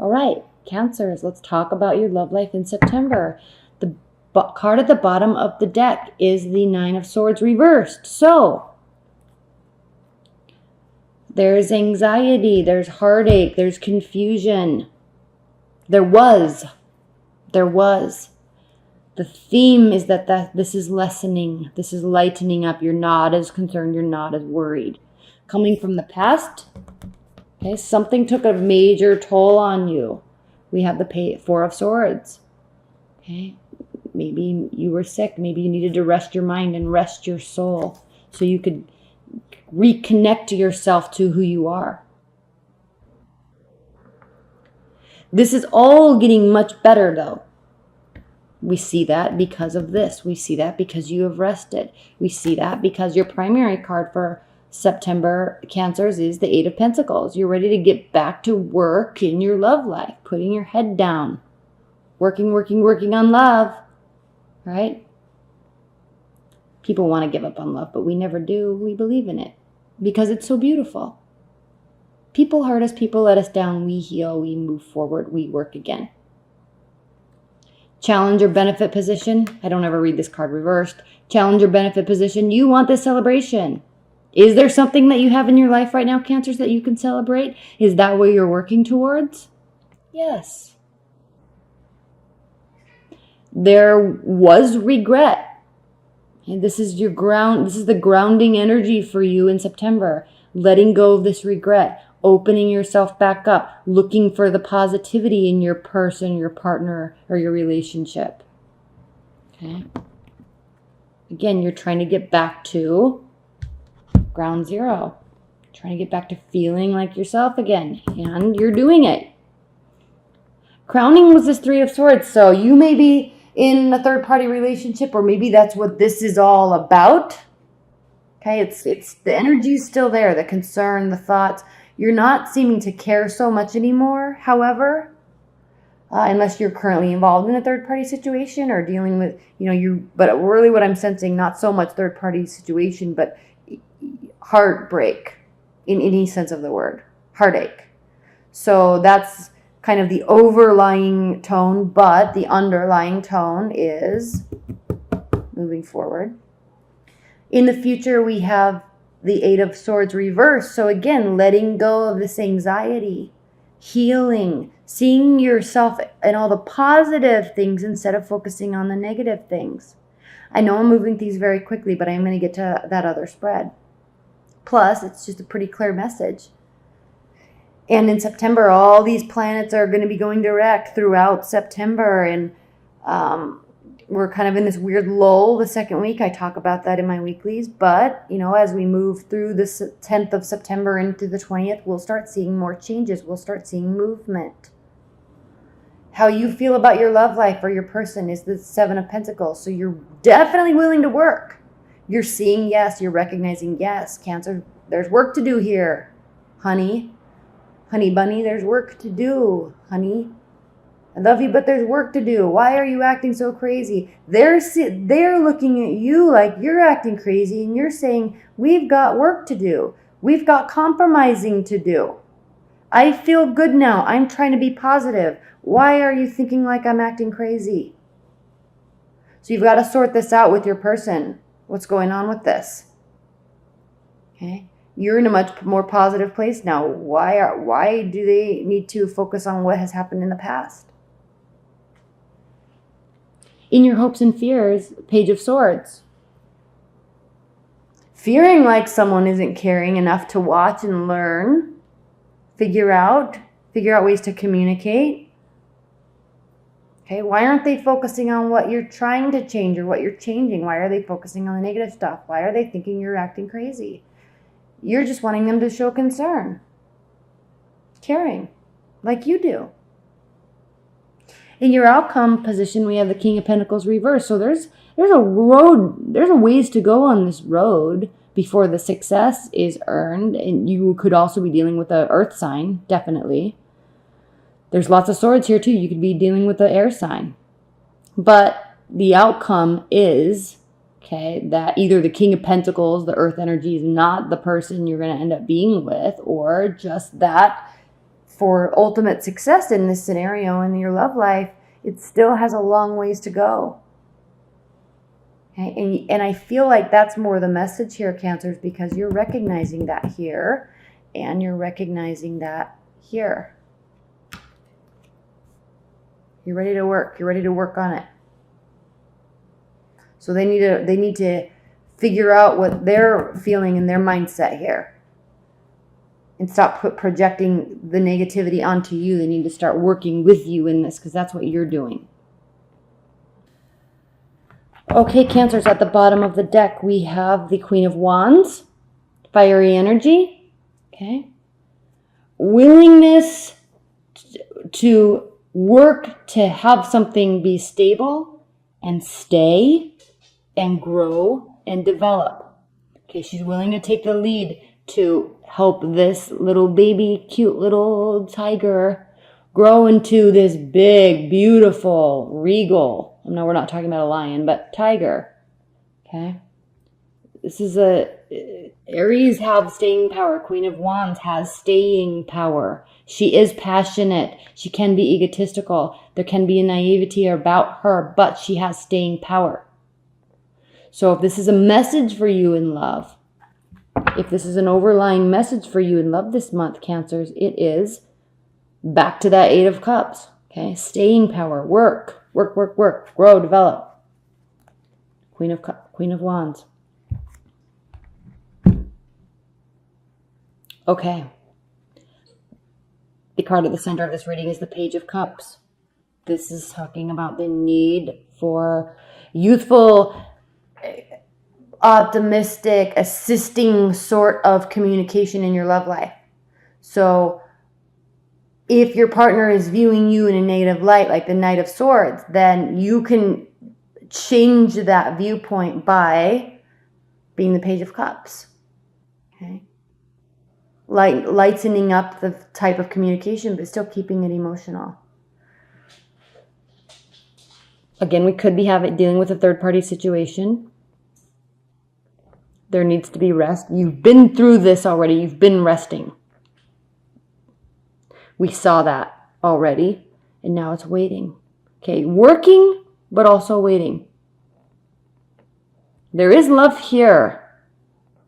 All right, Cancers, let's talk about your love life in September. The card at the bottom of the deck is the Nine of Swords reversed. So there's anxiety, there's heartache, there's confusion. There was. The theme is that this is lessening. This is lightening up. You're not as concerned. You're not as worried. Coming from the past, okay, something took a major toll on you. We have the Four of Swords. Okay, maybe you were sick. Maybe you needed to rest your mind and rest your soul so you could reconnect to yourself to who you are. This is all getting much better, though. We see that because of this. We see that because you have rested. We see that because your primary card for September, Cancers, is the Eight of Pentacles. You're ready to get back to work in your love life, putting your head down, working on love, right? People want to give up on love, but we never do. We believe in it because it's so beautiful. People hurt us, people let us down. We heal, we move forward, we work again. Challenge or benefit position. I don't ever read this card reversed. Challenge or benefit position. You want this celebration. Is there something that you have in your life right now, Cancers, that you can celebrate? Is that what you're working towards? Yes. There was regret. And this is your ground. This is the grounding energy for you in September. Letting go of this regret. Opening yourself back up, looking for the positivity in your person, your partner, or your relationship. Okay. Again, you're trying to get back to ground zero. Trying to get back to feeling like yourself again. And you're doing it. Crowning was this Three of Swords. So you may be in a third-party relationship, or maybe that's what this is all about. Okay, it's the energy is still there, the concern, the thoughts. You're not seeming to care so much anymore, however, unless you're currently involved in a third-party situation or dealing with, but really what I'm sensing, not so much third-party situation, but heartbreak in any sense of the word, heartache. So that's kind of the overlying tone, but the underlying tone is moving forward. In the future, we have the Eight of Swords reversed. So again, letting go of this anxiety, healing, seeing yourself and all the positive things instead of focusing on the negative things. I know I'm moving things very quickly, but I'm going to get to that other spread. Plus, it's just a pretty clear message. And in September, all these planets are going to be going direct throughout September. And we're kind of in this weird lull the second week. I talk about that in my weeklies. But, as we move through the 10th of September into the 20th, we'll start seeing more changes. We'll start seeing movement. How you feel about your love life or your person is the Seven of Pentacles. So you're definitely willing to work. You're seeing yes. You're recognizing yes. Cancer, there's work to do here, honey. Honey bunny, there's work to do, honey. I love you, but there's work to do. Why are you acting so crazy? They're looking at you like you're acting crazy, and you're saying, we've got work to do. We've got compromising to do. I feel good now. I'm trying to be positive. Why are you thinking like I'm acting crazy? So you've got to sort this out with your person. What's going on with this? Okay. You're in a much more positive place now. Why do they need to focus on what has happened in the past? In your hopes and fears, Page of Swords. Fearing like someone isn't caring enough to watch and learn, figure out ways to communicate. Okay, why aren't they focusing on what you're trying to change or what you're changing? Why are they focusing on the negative stuff? Why are they thinking you're acting crazy? You're just wanting them to show concern, caring, like you do. In your outcome position, we have the King of Pentacles reversed. So there's a road, there's a ways to go on this road before the success is earned. And you could also be dealing with an earth sign, definitely. There's lots of swords here too. You could be dealing with the air sign. But the outcome is, okay, that either the King of Pentacles, the earth energy, is not the person you're going to end up being with, or just that for ultimate success in this scenario in your love life, it still has a long ways to go. Okay? And I feel like that's more the message here, Cancers, because you're recognizing that here and you're recognizing that here. You're ready to work. You're ready to work on it. So they need to figure out what they're feeling in their mindset here. And stop projecting the negativity onto you. They need to start working with you in this because that's what you're doing. Okay, Cancers, at the bottom of the deck, we have the Queen of Wands, fiery energy, okay? Willingness to work to have something be stable and stay and grow and develop. Okay, she's willing to take the lead to help this little baby, cute little tiger grow into this big, beautiful, regal. No, we're not talking about a lion, but tiger. Okay. This is Aries have staying power. Queen of Wands has staying power. She is passionate. She can be egotistical. There can be a naivety about her, but she has staying power. So if this is a message for you in love, if this is an overlying message for you in love this month, Cancers, it is back to that 8 of Cups. Okay, staying power, work, grow, develop. Queen of Wands. Okay. The card at the center of this reading is the Page of Cups. This is talking about the need for youthful, optimistic, assisting sort of communication in your love life. So if your partner is viewing you in a negative light, like the Knight of Swords, then you can change that viewpoint by being the Page of Cups. Okay. Lightening up the type of communication, but still keeping it emotional. Again, we could be dealing with a third-party situation. There needs to be rest. You've been through this already. You've been resting. We saw that already, and now it's waiting. Okay, working, but also waiting. There is love here.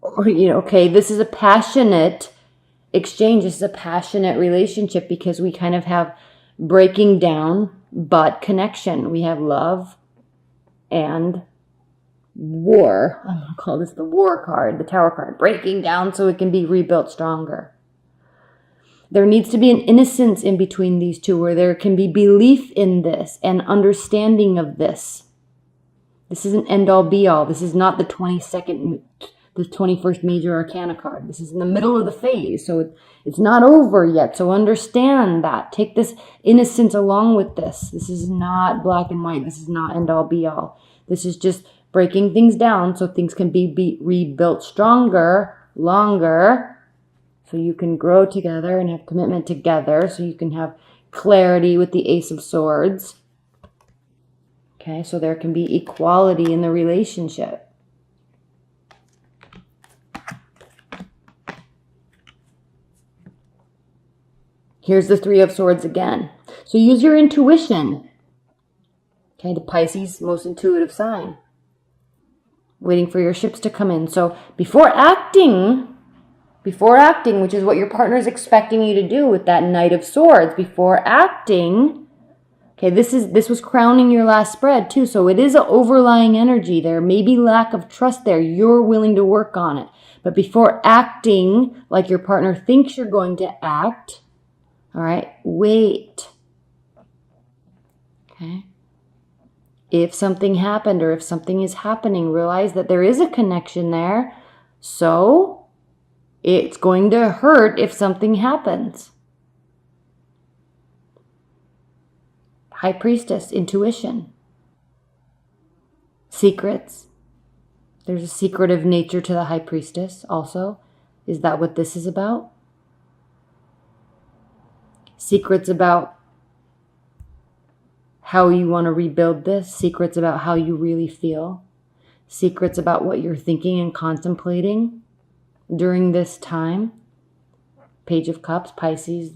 Okay, this is a passionate exchange. This is a passionate relationship because we kind of have breaking down, but connection. We have love and war. I'm going to call this the war card, the Tower card. Breaking down so it can be rebuilt stronger. There needs to be an innocence in between these two where there can be belief in this and understanding of this. This isn't end-all be-all. This is not the 21st major arcana card. This is in the middle of the phase, so it's not over yet. So understand that. Take this innocence along with this. This is not black and white. This is not end-all be-all. This is just breaking things down so things can be rebuilt stronger, longer, so you can grow together and have commitment together, so you can have clarity with the Ace of Swords. Okay, so there can be equality in the relationship. Here's the Three of Swords again. So use your intuition. Okay, the Pisces, most intuitive sign. Waiting for your ships to come in. So before acting, which is what your partner is expecting you to do with that Knight of Swords, before acting, okay, this was crowning your last spread too, so it is an overlying energy there. Maybe lack of trust there. You're willing to work on it. But before acting like your partner thinks you're going to act, all right, wait. Okay. If something happened or if something is happening, realize that there is a connection there. So it's going to hurt if something happens. High Priestess, intuition. Secrets. There's a secretive nature to the High Priestess also. Is that what this is about? Secrets about how you want to rebuild this. Secrets about how you really feel. Secrets about what you're thinking and contemplating during this time. Page of Cups, Pisces,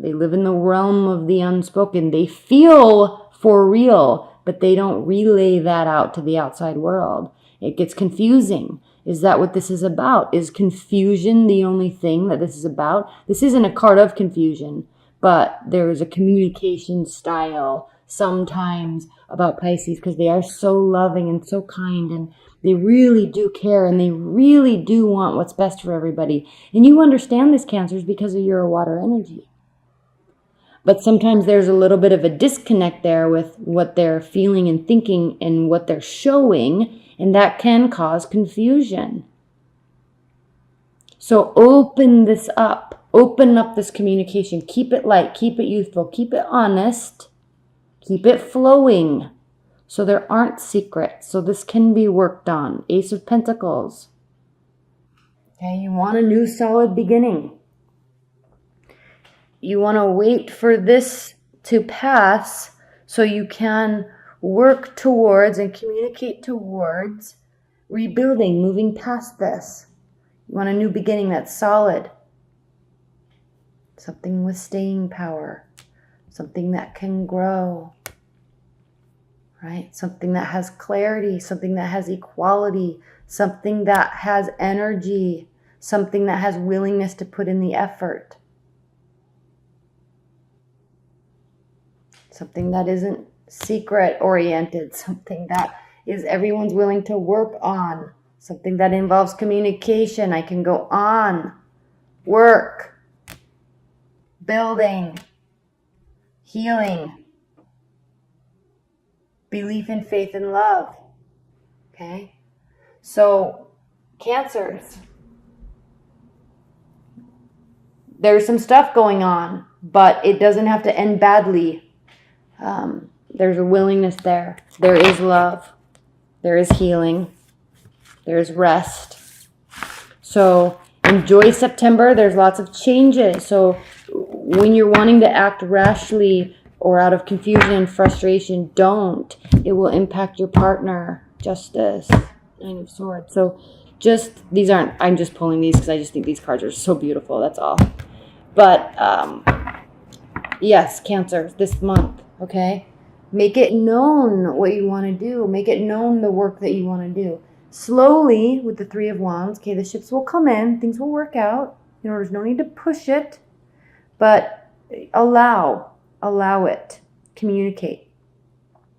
They live in the realm of the unspoken. They feel for real, but they don't relay that out to the outside world. It gets confusing. Is that what this is about? Is confusion the only thing that this is about? This isn't a card of confusion, but there is a communication style sometimes about Pisces, because they are so loving and so kind, and they really do care, and they really do want what's best for everybody. And you understand this, Cancers, because you're a water energy. But sometimes there's a little bit of a disconnect there with what they're feeling and thinking and what they're showing, and that can cause confusion. So open this up. Open up this communication. Keep it light. Keep it youthful. Keep it honest. Keep it flowing. So there aren't secrets. So this can be worked on. Ace of Pentacles. Okay, you want a new solid beginning. You want to wait for this to pass so you can work towards and communicate towards rebuilding, moving past this. You want a new beginning that's solid. Something with staying power. Something that can grow. Right? Something that has clarity. Something that has equality. Something that has energy. Something that has willingness to put in the effort. Something that isn't secret oriented. Something that is everyone's willing to work on. Something that involves communication. I can go on. Work. Building. Healing. Belief in faith and love. Okay? So, Cancers. There's some stuff going on, but it doesn't have to end badly. There's a willingness there. There is love. There is healing. There is rest. So enjoy September. There's lots of changes. So when you're wanting to act rashly or out of confusion and frustration, don't. It will impact your partner. Justice. Nine of Swords. So these aren't, I'm just pulling these because I just think these cards are so beautiful. That's all. But yes, Cancer, this month. Okay? Make it known what you want to do. Make it known the work that you want to do. Slowly, with the Three of Wands, okay, the ships will come in. Things will work out. You know, there's no need to push it. But allow it. Communicate.